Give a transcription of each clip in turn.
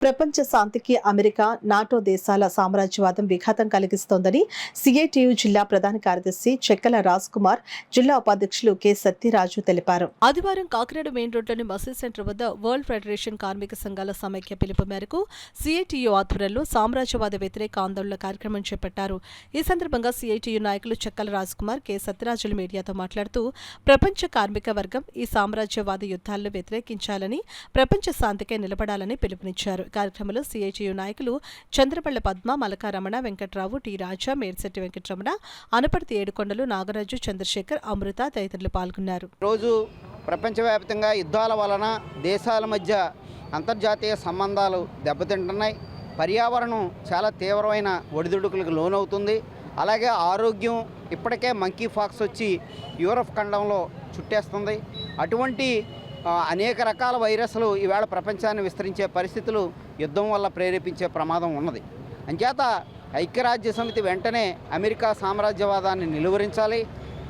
ప్రపంచ శాంతికి America, NATO దేశాల సామ్రాజ్యవాదం విఘాతం కలిగిస్తోందని సిఐటియు జిల్లా ప్రధాన కార్యదర్శి చెక్కల రాజ్ కుమార్, జిల్లా ఉపాధ్యక్షులు కె సత్యరాజు తెలిపారు. ఆదివారం కాకినాడ మెయిన్ రోడ్లోని మసీద్ సెంటర్ వద్ద వరల్డ్ ఫెడరేషన్ కార్మిక సంఘాల సమైక్య పిలుపు మేరకు సిఐటియు ఆధ్వర్యంలో సామ్రాజ్యవాద వ్యతిరేక ఆందోళన కార్యక్రమం చేపట్టారు. ఈ సందర్భంగా సిఐటియు నాయకులు చెక్కల రాజ్ కుమార్, కె సత్యరాజులు మీడియాతో మాట్లాడుతూ ప్రపంచ కార్మిక వర్గం ఈ సామ్రాజ్యవాద యుద్ధాలను వ్యతిరేకించాలని, ప్రపంచ శాంతికై నిలబడాలని పిలుపునిచ్చారు. కార్యక్రమంలో సిఐటియు నాయకులు చంద్రపళ్ల పద్మ, మలకా రమణ, వెంకట్రావు, టి రాజా, మేర్శెట్టి వెంకటరమణ, అనపర్తి ఏడుకొండలు, నాగరాజు, చంద్రశేఖర్, అమృత తదితరులు పాల్గొన్నారు. రోజు ప్రపంచవ్యాప్తంగా యుద్ధాల వలన దేశాల మధ్య అంతర్జాతీయ సంబంధాలు దెబ్బతింటున్నాయి. పర్యావరణం చాలా తీవ్రమైన ఒడిదుడుకులకు లోనవుతుంది. అలాగే ఆరోగ్యం ఇప్పటికే మంకీ ఫాక్స్ వచ్చి యూరప్ ఖండంలో చుట్టేస్తుంది. అటువంటి అనేక రకాల వైరస్లు ఈవేళ ప్రపంచాన్ని విస్తరించే పరిస్థితులు యుద్ధం వల్ల ప్రేరేపించే ప్రమాదం ఉన్నది. అంచేత ఐక్యరాజ్య సమితి వెంటనే అమెరికా సామ్రాజ్యవాదాన్ని నిలువరించాలి.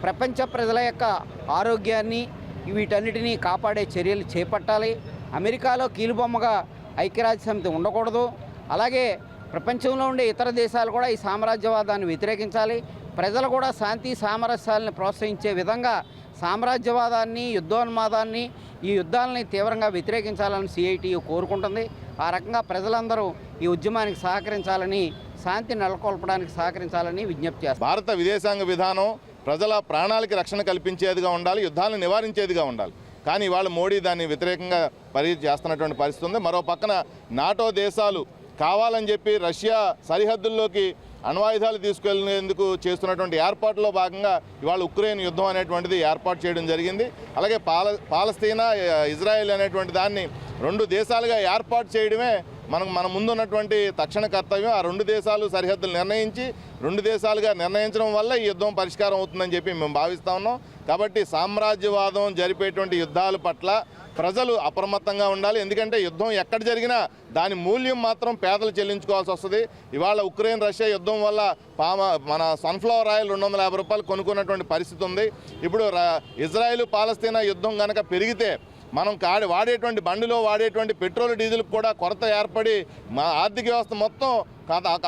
ప్రపంచ ప్రజల యొక్క ఆరోగ్యాన్ని వీటన్నిటినీ కాపాడే చర్యలు చేపట్టాలి. అమెరికాలో కీలుబొమ్మగా ఐక్యరాజ్య సమితి ఉండకూడదు. అలాగే ప్రపంచంలో ఉండే ఇతర దేశాలు కూడా ఈ సామ్రాజ్యవాదాన్ని వ్యతిరేకించాలి. ప్రజలు కూడా శాంతి సామరస్యాలను ప్రోత్సహించే విధంగా సామ్రాజ్యవాదాన్ని, యుద్ధోన్మాదాన్ని, ఈ యుద్ధాలని తీవ్రంగా వ్యతిరేకించాలని సిఐటియు కోరుకుంటుంది. ఆ రకంగా ప్రజలందరూ ఈ ఉద్యమానికి సహకరించాలని, శాంతి నెలకొల్పడానికి సహకరించాలని విజ్ఞప్తి చేస్తారు. భారత విదేశాంగ విధానం ప్రజల ప్రాణాలకి రక్షణ కల్పించేదిగా ఉండాలి, యుద్ధాలను నివారించేదిగా ఉండాలి. కానీ ఇవాళ మోడీ దాన్ని వ్యతిరేకంగా చేస్తున్నటువంటి పరిస్థితి ఉంది. మరో పక్కన నాటో దేశాలు కావాలని చెప్పి రష్యా సరిహద్దుల్లోకి అణ్వాయుధాలు తీసుకెళ్లేందుకు చేస్తున్నటువంటి ఏర్పాటులో భాగంగా ఇవాళ ఉక్రెయిన్ యుద్ధం అనేటువంటిది ఏర్పాటు చేయడం జరిగింది. అలాగే పాలస్తీనా, ఇజ్రాయెల్ అనేటువంటి దాన్ని రెండు దేశాలుగా ఏర్పాటు చేయడమే మన ముందున్నటువంటి తక్షణ కర్తవ్యం. ఆ రెండు దేశాలు సరిహద్దులు నిర్ణయించి రెండు దేశాలుగా నిర్ణయించడం వల్ల ఈ యుద్ధం పరిష్కారం అవుతుందని చెప్పి మేము భావిస్తూ ఉన్నాం. కాబట్టి సామ్రాజ్యవాదం జరిపేటువంటి యుద్ధాల పట్ల ప్రజలు అప్రమత్తంగా ఉండాలి. ఎందుకంటే యుద్ధం ఎక్కడ జరిగినా దాని మూల్యం మాత్రం పేదలు చెల్లించుకోవాల్సి వస్తుంది. ఇవాళ ఉక్రెయిన్ రష్యా యుద్ధం వల్ల మన సన్ఫ్లవర్ ఆయిల్ 250 రూపాయలు కొనుక్కున్నటువంటి పరిస్థితి ఉంది. ఇప్పుడు ఇజ్రాయెల్ పాలస్తీనా యుద్ధం కనుక పెరిగితే మనం వాడేటువంటి బండిలో వాడేటువంటి పెట్రోల్ డీజిల్ కూడా కొరత ఏర్పడి మా ఆర్థిక వ్యవస్థ మొత్తం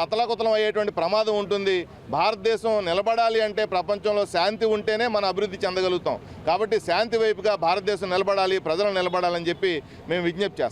అతలాకుతలం అయ్యేటువంటి ప్రమాదం ఉంటుంది. భారతదేశం నిలబడాలి అంటే ప్రపంచంలో శాంతి ఉంటేనే మనం అభివృద్ధి చెందగలుగుతాం. కాబట్టి శాంతి వైపుగా భారతదేశం నిలబడాలి, ప్రజలు నిలబడాలని చెప్పి మేము విజ్ఞప్తి చేస్తాం.